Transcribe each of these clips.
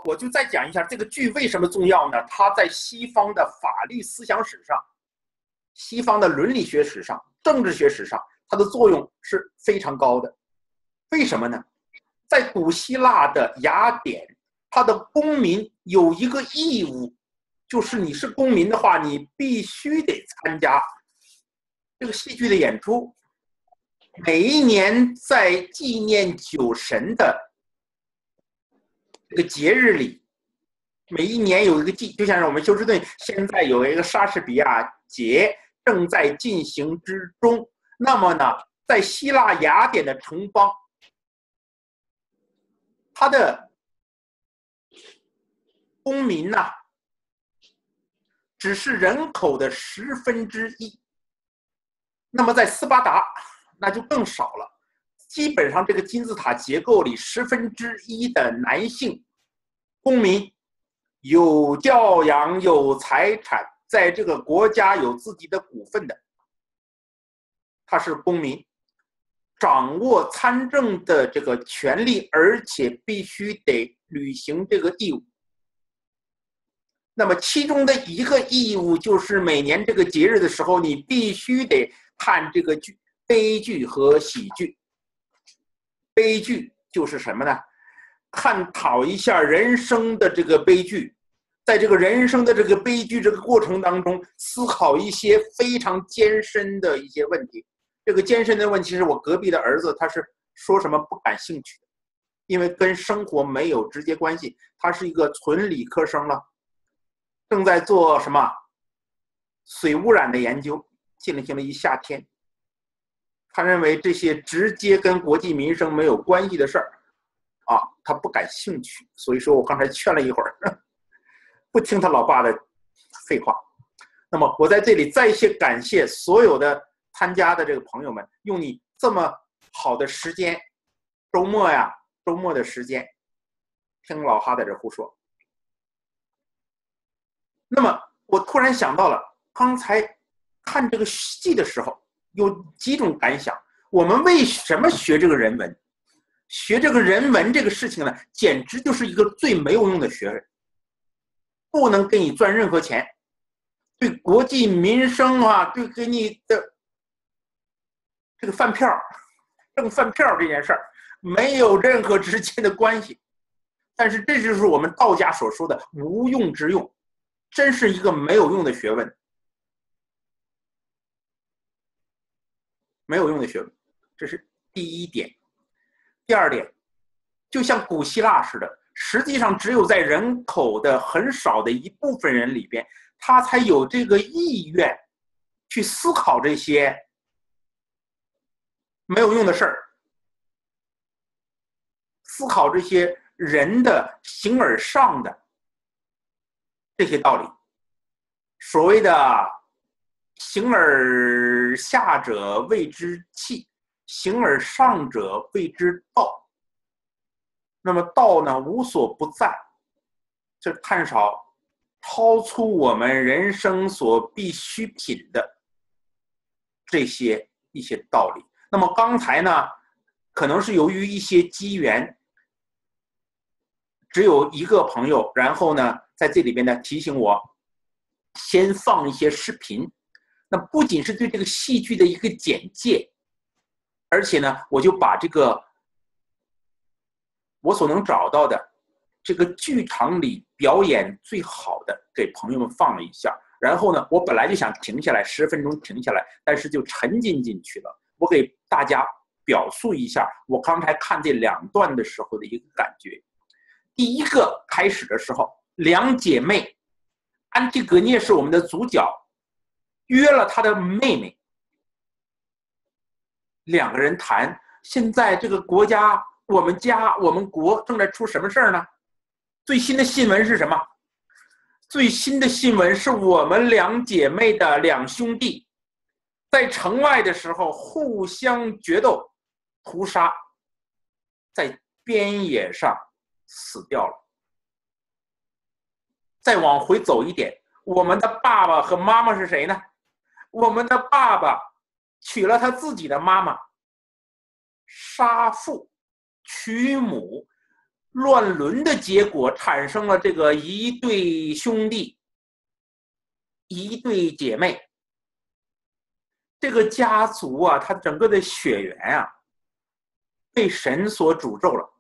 我就再讲一下这个剧为什么重要呢？它在西方的法律思想史上、西方的伦理学史上、政治学史上，它的作用是非常高的。为什么呢？在古希腊的雅典，它的公民有一个义务，就是你是公民的话，你必须得参加这个戏剧的演出。每一年在纪念酒神的这个节日里，每一年有一个就像是我们休斯顿现在有一个莎士比亚节正在进行之中。那么呢，在希腊雅典的城邦，他的公民呢，只是人口的1/10。那么在斯巴达，那就更少了。基本上这个金字塔结构里1/10的男性公民有教养、有财产，在这个国家有自己的股份的，他是公民，掌握参政的这个权利，而且必须得履行这个义务。那么其中的一个义务就是每年这个节日的时候，你必须得看这个剧，悲剧和喜剧。悲剧就是什么呢？探讨一下人生的这个悲剧，在这个人生的这个悲剧这个过程当中，思考一些非常艰深的一些问题。这个艰深的问题是我隔壁的儿子，他是说什么不感兴趣的，因为跟生活没有直接关系。他是一个纯理科生了，正在做什么水污染的研究，进行了一夏天。他认为这些直接跟国计民生没有关系的事儿，他不感兴趣。所以说我刚才劝了一会儿，不听他老爸的废话。那么我在这里再次感谢所有的参加的这个朋友们，用你这么好的时间，周末的时间，听老哈在这胡说。那么我突然想到了，刚才看这个戏的时候，有几种感想。我们为什么学这个人文？学这个人文这个事情呢，简直就是一个最没有用的学问，不能给你赚任何钱，对国计民生对给你的这个饭票、挣饭票这件事儿没有任何直接的关系。但是这就是我们道家所说的无用之用，真是一个没有用的学问，没有用的学问，这是第一点。第二点，就像古希腊似的，实际上只有在人口的很少的一部分人里边，他才有这个意愿去思考这些没有用的事儿，思考这些人的形而上的这些道理。所谓的形而下者谓之器，形而上者谓之道。那么道呢，无所不在，这探讨超出我们人生所必需品的这些一些道理。那么刚才呢，可能是由于一些机缘，只有一个朋友，然后呢，在这里边呢提醒我，先放一些视频。那不仅是对这个戏剧的一个简介，而且呢，我就把这个我所能找到的这个剧场里表演最好的给朋友们放了一下。然后呢，我本来就想停下来10分钟停下来，但是就沉浸进去了。我给大家表述一下我刚才看这2段的时候的一个感觉。第一个开始的时候，2姐妹，安提格涅是我们的主角，约了她的妹妹，2个人谈现在这个国家，我们国正在出什么事儿呢？最新的新闻是什么？最新的新闻是我们2姐妹的2兄弟在城外的时候互相决斗，屠杀，在边野上死掉了。再往回走一点，我们的爸爸和妈妈是谁呢？我们的爸爸娶了他自己的妈妈，杀父娶母，乱伦的结果产生了这个一对兄弟，一对姐妹。这个家族啊，它整个的血缘啊，被神所诅咒了，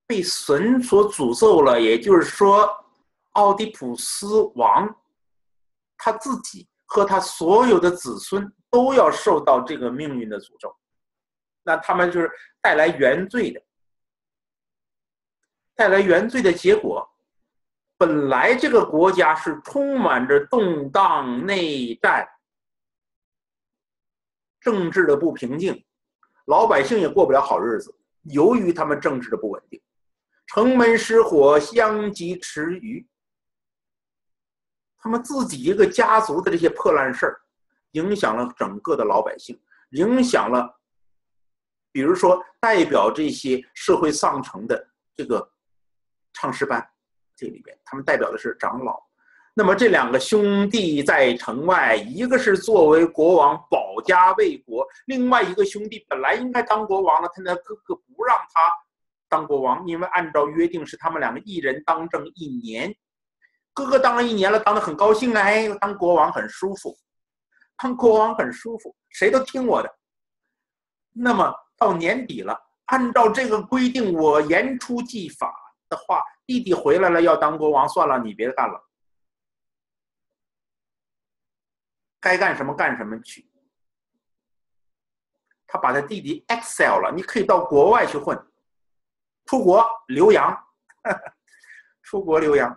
被神所诅咒了。也就是说，奥狄普斯王他自己和他所有的子孙都要受到这个命运的诅咒。那他们就是带来原罪的，带来原罪的结果。本来这个国家是充满着动荡、内战、政治的不平静，老百姓也过不了好日子。由于他们政治的不稳定，城门失火，相及池鱼。他们自己一个家族的这些破烂事儿，影响了整个的老百姓，影响了，比如说代表这些社会上层的这个唱诗班，这里边他们代表的是长老。那么这两个兄弟在城外，一个是作为国王保家卫国，另外一个兄弟本来应该当国王了，他的哥哥不让他当国王，因为按照约定是他们两个一人当政1年。哥哥当了1年了，当得很高兴，哎，当国王很舒服，当国王很舒服，谁都听我的。那么到年底了，按照这个规定，我言出继法的话，弟弟回来了要当国王，算了，你别干了，该干什么干什么去。他把他弟弟 exile 了，你可以到国外去混，出国留洋，出国留洋。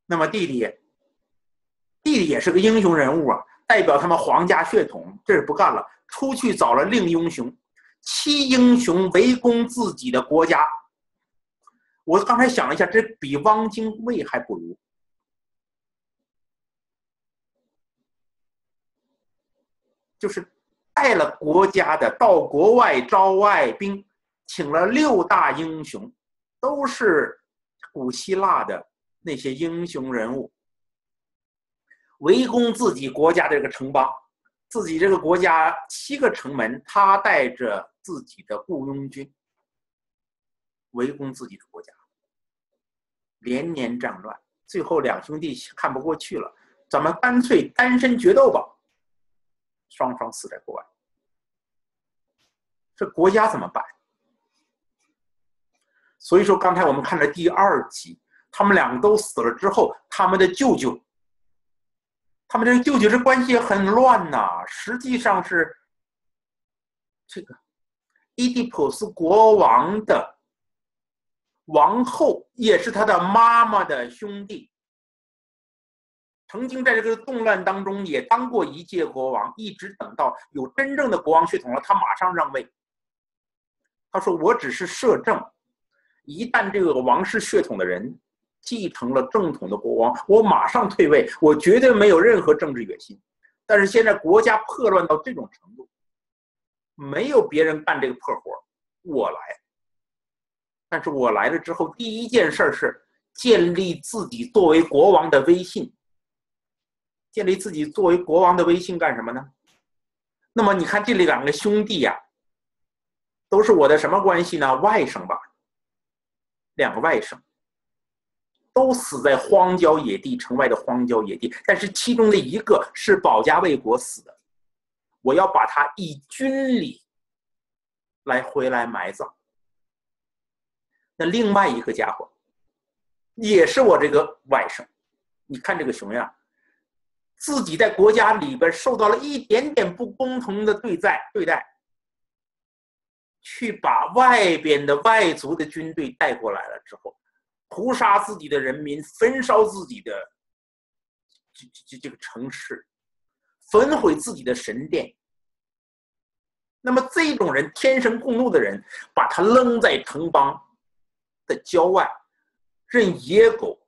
那么弟弟也是个英雄人物啊，代表他们皇家血统，这是不干了，出去找了另英雄，7英雄围攻自己的国家。我刚才想了一下，这比汪精卫还不如。就是带了国家的到国外招外兵，请了6大英雄，都是古希腊的那些英雄人物，围攻自己国家的这个城邦。自己这个国家7个城门，他带着自己的雇佣军围攻自己的国家，连年战乱。最后2兄弟看不过去了，咱们干脆单身决斗吧，双双死在国外。这国家怎么办？所以说刚才我们看的第2集，他们2个都死了之后，他们的舅舅，他们这个舅舅这关系也很乱呐。实际上是这个伊底普斯国王的王后，也是他的妈妈的兄弟，曾经在这个动乱当中也当过1届国王，一直等到有真正的国王血统了，他马上让位。他说我只是摄政，一旦这个王室血统的人继承了正统的国王，我马上退位，我绝对没有任何政治野心。但是现在国家破乱到这种程度，没有别人干这个破活，我来。但是我来了之后，第一件事是建立自己作为国王的威信。建立自己作为国王的威信干什么呢？那么你看这2个兄弟呀，都是我的什么关系呢？外甥吧，2个外甥都死在荒郊野地，城外的荒郊野地。但是其中的一个是保家卫国死的，我要把他以军礼来回来埋葬。那另外一个家伙也是我这个外甥，你看这个熊样，自己在国家里边受到了一点点不公同的对待，去把外边的外族的军队带过来了之后，屠杀自己的人民，焚烧自己的这个城市，焚毁自己的神殿。那么这种人，天生共怒的人，把他扔在城邦的郊外，任野狗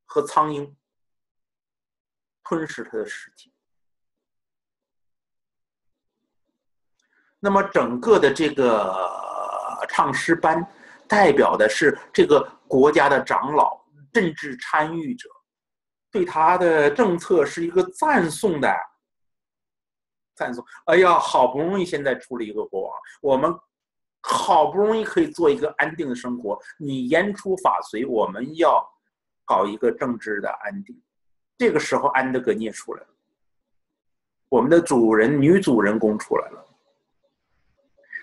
和苍蝇吞噬他的尸体。那么整个的这个唱诗班代表的是这个国家的长老、政治参与者，对他的政策是一个赞颂的。赞颂，哎呀，好不容易现在出了一个国王，我们好不容易可以做一个安定的生活，你言出法随，我们要搞一个政治的安定。这个时候安德格涅出来了，我们的女主人公出来了，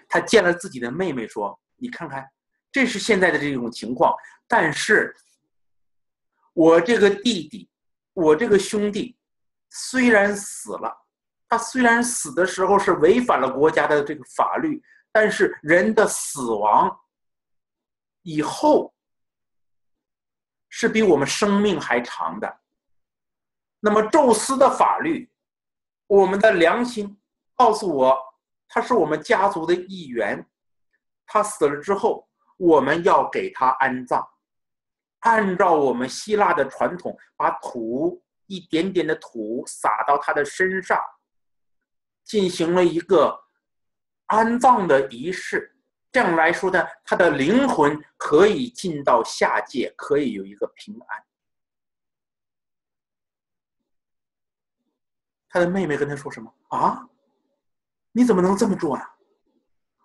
她见了自己的妹妹说，你看看这是现在的这种情况，但是我这个弟弟，我这个兄弟虽然死了，他虽然死的时候是违反了国家的这个法律，但是人的死亡以后是比我们生命还长的。那么宙斯的法律，我们的良心告诉我，他是我们家族的一员，他死了之后，我们要给他安葬，按照我们希腊的传统，把土一点点的土撒到他的身上，进行了一个安葬的仪式。这样来说呢，他的灵魂可以进到下界，可以有一个平安。他的妹妹跟他说什么啊？你怎么能这么做啊？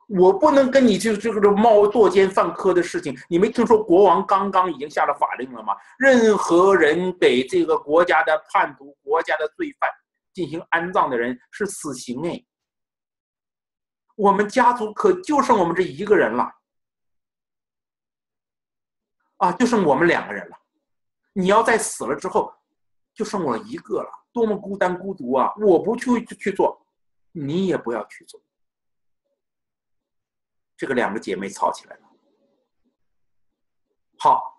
我不能跟你这个猫作奸犯科的事情。你没听说国王刚刚已经下了法令了吗？任何人给这个国家的叛徒、国家的罪犯进行安葬的人是死刑哎。我们家族可就剩我们这一个人了啊，就剩我们2个人了。你要再死了之后，就剩我一个了，多么孤单孤独啊！我不去做，你也不要去做。这个2个姐妹吵起来了。好，